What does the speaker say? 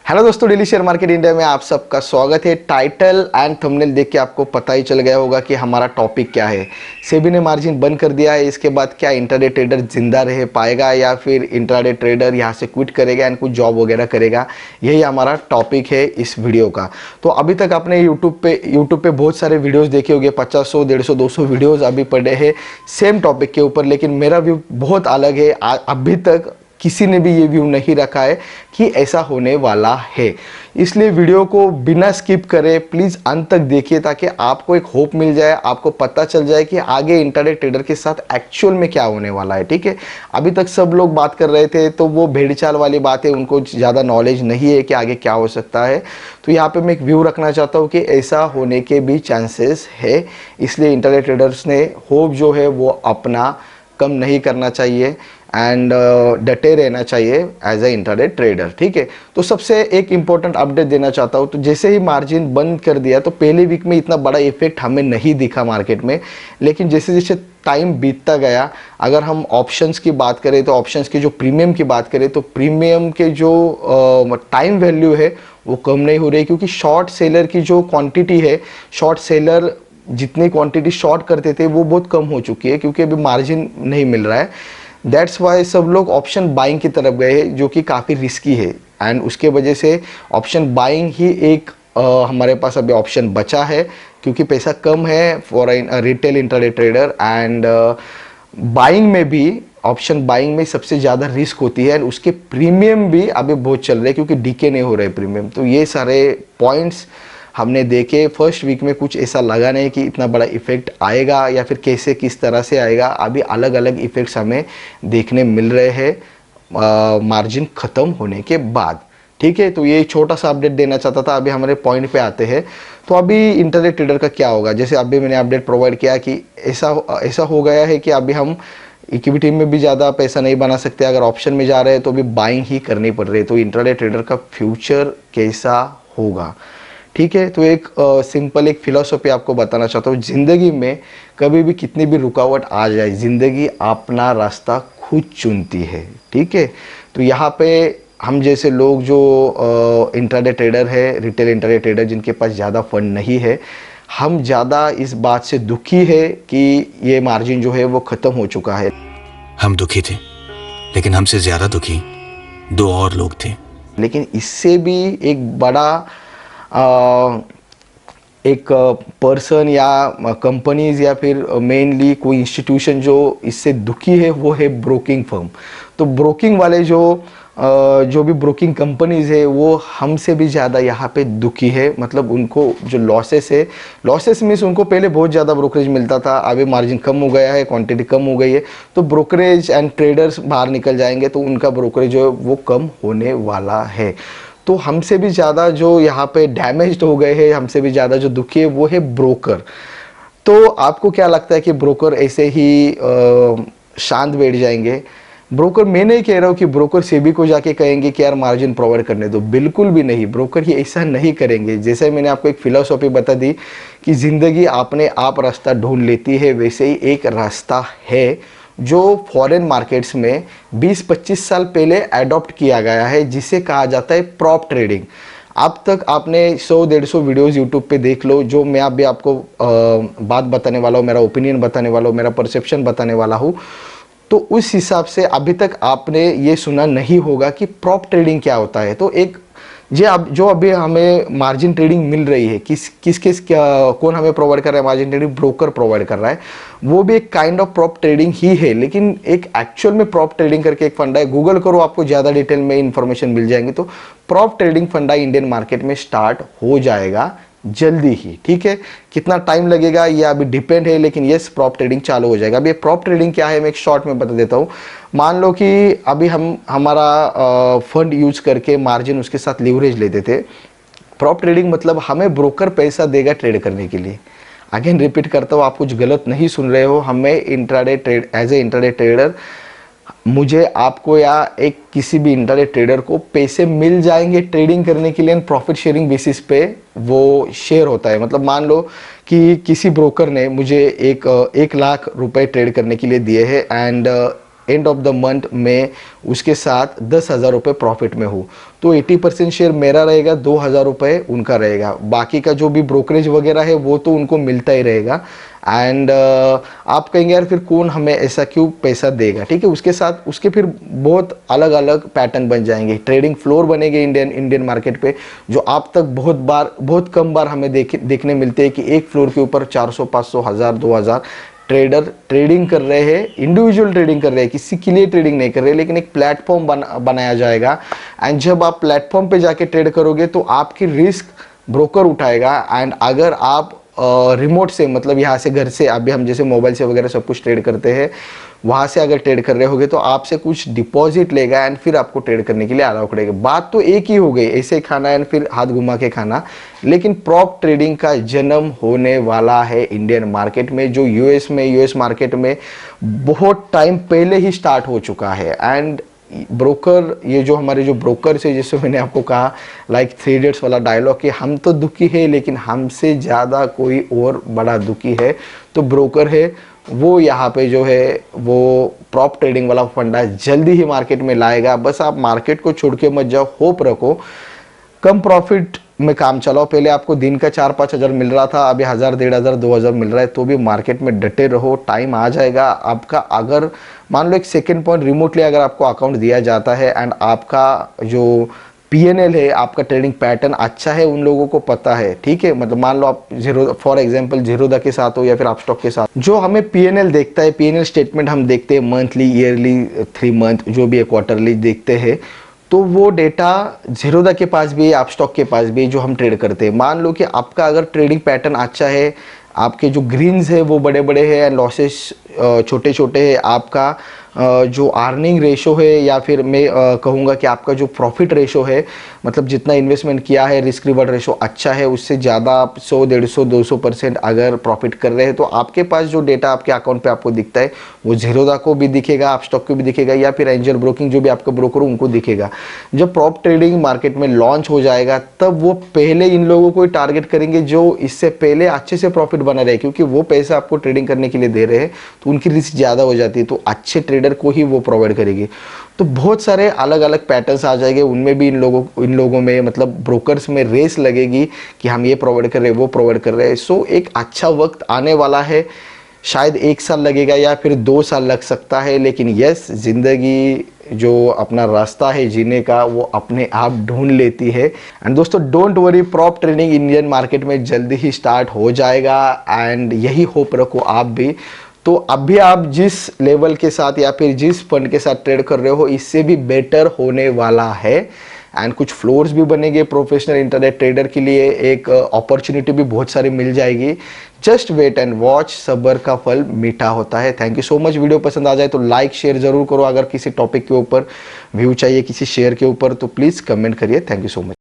Hello दोस्तों, daily share market India में आप सबका स्वागत है। टाइटल एंड थंबनेल देख के आपको पता ही चल गया होगा कि हमारा टॉपिक क्या है। सेबी ने मार्जिन बंद कर दिया है, इसके बाद क्या इंट्राडे ट्रेडर जिंदा रह पाएगा या फिर इंट्राडे ट्रेडर यहाँ से क्विट करेगा एंड कुछ जॉब वगैरह करेगा, यही हमारा टॉपिक है इस वीडियो का। तो अभी तक आपने यूट्यूब पे बहुत सारे वीडियोज़ देखे होंगे, 50, 100, 150, 200 वीडियोज़ अभी पड़े हैं सेम टॉपिक के ऊपर, लेकिन मेरा व्यू बहुत अलग है। अभी तक किसी ने भी ये व्यू नहीं रखा है कि ऐसा होने वाला है। इसलिए वीडियो को बिना स्किप करे प्लीज़ अंत तक देखिए, ताकि आपको एक होप मिल जाए, आपको पता चल जाए कि आगे इंट्राडे ट्रेडर के साथ एक्चुअल में क्या होने वाला है। ठीक है, अभी तक सब लोग बात कर रहे थे तो वो भेड़ चाल वाली बात है, उनको ज़्यादा नॉलेज नहीं है कि आगे क्या हो सकता है। तो यहाँ पे मैं एक व्यू रखना चाहता हूँ कि ऐसा होने के भी चांसेस है। इसलिए इंट्राडे ट्रेडर्स ने होप जो है वो अपना कम नहीं करना चाहिए एंड डटे रहना चाहिए एज ए इंट्राडे ट्रेडर। ठीक है, तो सबसे एक इम्पॉर्टेंट अपडेट देना चाहता हूँ। तो जैसे ही मार्जिन बंद कर दिया तो पहले वीक में इतना बड़ा इफेक्ट हमें नहीं दिखा मार्केट में, लेकिन जैसे जैसे टाइम बीतता गया, अगर हम ऑप्शंस की बात करें तो ऑप्शंस के जो प्रीमियम की बात करें तो प्रीमियम के जो टाइम वैल्यू है वो कम नहीं हो रही, क्योंकि शॉर्ट सेलर की जो क्वांटिटी है, शॉर्ट सेलर जितनी क्वांटिटी शॉर्ट करते थे वो बहुत कम हो चुकी है, क्योंकि अभी मार्जिन नहीं मिल रहा है। दैट्स वाई सब लोग ऑप्शन बाइंग की तरफ गए हैं, जो कि काफ़ी रिस्की है एंड उसके वजह से ऑप्शन बाइंग ही एक हमारे पास अभी ऑप्शन बचा है, क्योंकि पैसा कम है for retail intraday trader and buying में भी ऑप्शन बाइंग में सबसे ज़्यादा रिस्क होती है एंड उसके प्रीमियम भी अभी बहुत चल रहे हैं, क्योंकि डीके नहीं हो रहे प्रीमियम। तो ये सारे पॉइंट्स हमने देखे। फर्स्ट वीक में कुछ ऐसा लगा नहीं कि इतना बड़ा इफेक्ट आएगा या फिर कैसे किस तरह से आएगा। अभी अलग अलग इफेक्ट्स हमें देखने मिल रहे हैं मार्जिन ख़त्म होने के बाद। ठीक है, तो ये छोटा सा अपडेट देना चाहता था। अभी हमारे पॉइंट पे आते हैं। तो अभी इंट्राडे ट्रेडर का क्या होगा, जैसे अभी मैंने अपडेट प्रोवाइड किया कि ऐसा हो गया है कि अभी हम इक्विटी में भी ज़्यादा पैसा नहीं बना सकते, अगर ऑप्शन में जा रहे हैं तो भी बाइंग ही करनी पड़ रही है। तो इंट्राडे ट्रेडर का फ्यूचर कैसा होगा। ठीक है, तो एक सिंपल एक फिलॉसफी आपको बताना चाहता हूँ। ज़िंदगी में कभी भी कितनी भी रुकावट आ जाए, ज़िंदगी अपना रास्ता खुद चुनती है। ठीक है, तो यहाँ पे हम जैसे लोग जो इंट्राडे ट्रेडर है, रिटेल इंट्राडे ट्रेडर, जिनके पास ज़्यादा फंड नहीं है, हम ज़्यादा इस बात से दुखी है कि ये मार्जिन जो है वो ख़त्म हो चुका है। हम दुखी थे, लेकिन हमसे ज़्यादा दुखी दो और लोग थे। लेकिन इससे भी एक बड़ा एक पर्सन या कंपनीज या फिर मेनली कोई इंस्टीट्यूशन जो इससे दुखी है वो है ब्रोकिंग फर्म। तो ब्रोकिंग वाले जो भी ब्रोकिंग कंपनीज है वो हमसे भी ज़्यादा यहाँ पे दुखी है। मतलब उनको जो लॉसेस है, लॉसेस मीन्स उनको पहले बहुत ज़्यादा ब्रोकरेज मिलता था, अभी मार्जिन कम हो गया है, क्वांटिटी कम हो गई है, तो ब्रोकरेज एंड ट्रेडर्स बाहर निकल जाएंगे, तो उनका ब्रोकरेज जो है वो कम होने वाला है। तो हमसे भी ज़्यादा जो यहाँ पे डैमेज्ड हो गए हैं, हमसे भी ज़्यादा जो दुखी है वो है ब्रोकर। तो आपको क्या लगता है कि ब्रोकर ऐसे ही शांत बैठ जाएंगे? ब्रोकर, मैं नहीं कह रहा हूँ कि ब्रोकर सेबी को जाके कहेंगे कि यार मार्जिन प्रोवाइड करने दो, बिल्कुल भी नहीं। ब्रोकर ही ऐसा नहीं करेंगे। जैसे मैंने आपको एक फिलॉसफी बता दी कि ज़िंदगी अपने आप रास्ता ढूंढ लेती है, वैसे ही एक रास्ता है जो फॉरेन मार्केट्स में 20-25 साल पहले एडॉप्ट किया गया है, जिसे कहा जाता है प्रॉप ट्रेडिंग। अब तक आपने 100-150 वीडियोस यूट्यूब पे देख लो, जो मैं अभी आपको बात बताने वाला हूँ, मेरा ओपिनियन बताने वाला हूँ, मेरा परसेप्शन बताने वाला हूँ। तो उस हिसाब से अभी तक आपने ये सुना नहीं होगा कि प्रॉप ट्रेडिंग क्या होता है। तो एक जो अभी हमें मार्जिन ट्रेडिंग मिल रही है, किस कौन हमें प्रोवाइड कर रहा है मार्जिन ट्रेडिंग? ब्रोकर प्रोवाइड कर रहा है। वो भी एक काइंड ऑफ प्रॉप ट्रेडिंग ही है, लेकिन एक एक्चुअल में प्रॉप ट्रेडिंग करके एक फंडा है, गूगल करो, आपको ज़्यादा डिटेल में इन्फॉर्मेशन मिल जाएंगी। तो प्रॉप ट्रेडिंग फंडा इंडियन मार्केट में स्टार्ट हो जाएगा जल्दी ही। ठीक है, कितना टाइम लगेगा ये अभी डिपेंड है, लेकिन यस, प्रॉप ट्रेडिंग चालू हो जाएगा। अभी प्रॉप ट्रेडिंग क्या है मैं एक शॉर्ट में बता देता हूँ। मान लो कि अभी हम हमारा फंड यूज करके मार्जिन उसके साथ लीवरेज लेते थे। प्रॉप ट्रेडिंग मतलब हमें ब्रोकर पैसा देगा ट्रेड करने के लिए। अगेन रिपीट करता हूँ, आप कुछ गलत नहीं सुन रहे हो। हमें intraday trade as a intraday trader, मुझे, आपको या एक किसी भी इंट्राडे ट्रेडर को पैसे मिल जाएंगे ट्रेडिंग करने के लिए, एंड प्रॉफिट शेयरिंग बेसिस पे वो शेयर होता है। मतलब मान लो कि किसी ब्रोकर ने मुझे 1 लाख रुपए ट्रेड करने के लिए दिए हैं and end of the month में उसके साथ 10,000 रुपये प्रॉफिट में हूँ, तो 80% शेयर मेरा रहेगा, 2,000 रुपये उनका रहेगा, बाकी का जो भी ब्रोकरेज वगैरह है वो तो उनको मिलता ही रहेगा। एंड आप कहेंगे यार फिर कौन हमें ऐसा क्यों पैसा देगा, ठीक है। उसके साथ उसके फिर बहुत अलग अलग पैटर्न बन जाएंगे, ट्रेडिंग फ्लोर बनेंगे इंडियन मार्केट पे, जो आप तक बहुत कम बार हमें देखने मिलते हैं कि एक फ्लोर के ऊपर 400, 500, 1000, 2000 ट्रेडर ट्रेडिंग कर रहे हैं, इंडिविजुअल ट्रेडिंग कर रहे हैं, किसी के लिए ट्रेडिंग नहीं कर रहे, लेकिन एक प्लेटफॉर्म बनाया जाएगा। एंड जब आप प्लेटफॉर्म पे जाके ट्रेड करोगे तो आपकी रिस्क ब्रोकर उठाएगा। एंड अगर आप रिमोट से, मतलब यहाँ से घर से, अभी हम जैसे मोबाइल से वगैरह सब कुछ ट्रेड करते हैं, वहाँ से अगर ट्रेड कर रहे होगे तो आपसे कुछ डिपॉजिट लेगा एंड फिर आपको ट्रेड करने के लिए अलाउ करेगा। बात तो एक ही हो गई, ऐसे खाना एंड फिर हाथ घुमा के खाना, लेकिन प्रॉप ट्रेडिंग का जन्म होने वाला है इंडियन मार्केट में, जो यूएस मार्केट में बहुत टाइम पहले ही स्टार्ट हो चुका है। एंड ब्रोकर, ये जो हमारे जो ब्रोकर्स है, जैसे मैंने आपको कहा लाइक 3 इडियट्स वाला डायलॉग कि हम तो दुखी है लेकिन हमसे ज़्यादा कोई और बड़ा दुखी है, तो ब्रोकर है वो यहाँ पे जो है वो प्रॉप ट्रेडिंग वाला फंडा जल्दी ही मार्केट में लाएगा। बस आप मार्केट को छोड़ के मत जाओ, होप रखो, कम प्रॉफिट में काम चलाओ। पहले आपको दिन का 4-5 हज़ार मिल रहा था, अभी 1000, 1500, 2000 मिल रहा है, तो भी मार्केट में डटे रहो, टाइम आ जाएगा आपका। अगर मान लो एक सेकेंड पॉइंट, रिमोटली अगर आपको अकाउंट दिया जाता है एंड आपका जो PNL है, आपका ट्रेडिंग पैटर्न अच्छा है, उन लोगों को पता है, ठीक है। मतलब मान लो आप फॉर एग्जांपल जीरोधा के साथ हो या फिर अपस्टॉक के साथ, जो हमें PNL देखता है, PNL स्टेटमेंट हम देखते हैं मंथली, ईयरली, 3 मंथ, जो भी है क्वार्टरली देखते हैं, तो वो डेटा जीरोधा के पास भी है, अपस्टॉक के पास भी है, जो हम ट्रेड करते हैं। मान लो कि आपका अगर ट्रेडिंग पैटर्न अच्छा है, आपके जो ग्रीन्स है वो बड़े बड़े हैं एंड लॉसेस छोटे छोटे हैं, आपका जो अर्निंग रेशो है, या फिर मैं कहूँगा कि आपका जो प्रॉफिट रेशो है, मतलब जितना इन्वेस्टमेंट किया है रिस्क रिवर्ड रेशो अच्छा है, उससे ज़्यादा आप 100, 150, 200% अगर प्रॉफिट कर रहे हैं, तो आपके पास जो डेटा आपके अकाउंट पे आपको दिखता है वो जीरोधा को भी दिखेगा, अपस्टॉक को भी दिखेगा, या फिर एंजल ब्रोकिंग जो भी आपका ब्रोकर हो उनको दिखेगा। जब प्रॉप ट्रेडिंग मार्केट में लॉन्च हो जाएगा तब वो पहले इन लोगों को टारगेट करेंगे जो इससे पहले अच्छे से प्रॉफिट बना रहे, क्योंकि वो पैसा आपको ट्रेडिंग करने के लिए दे रहे हैं तो उनकी रिस्क ज़्यादा हो जाती है, तो अच्छे ट्रेडर को ही वो प्रोवाइड करेगी। तो बहुत सारे अलग अलग पैटर्न्स आ जाएंगे, उनमें भी इन लोगों में, मतलब ब्रोकर्स में रेस लगेगी कि हम ये प्रोवाइड कर रहे हैं, वो प्रोवाइड कर रहे हैं। सो एक अच्छा वक्त आने वाला है, शायद 1 साल लगेगा या फिर 2 साल लग सकता है, लेकिन यस, जिंदगी जो अपना रास्ता है जीने का वो अपने आप ढूंढ लेती है। एंड दोस्तों don't worry, prop trading Indian market में जल्दी ही स्टार्ट हो जाएगा एंड यही होप रखो आप भी। तो अभी आप जिस लेवल के साथ या फिर जिस फंड के साथ ट्रेड कर रहे हो, इससे भी बेटर होने वाला है एंड कुछ फ्लोर्स भी बनेंगे प्रोफेशनल इंटरनेट ट्रेडर के लिए, एक अपॉर्चुनिटी भी बहुत सारी मिल जाएगी। जस्ट वेट एंड वॉच, सब्र का फल मीठा होता है। Thank you so much. Video पसंद आ जाए तो लाइक शेयर जरूर करो। अगर किसी टॉपिक के ऊपर व्यू चाहिए, किसी शेयर के ऊपर, तो प्लीज़ कमेंट करिए। Thank you so much.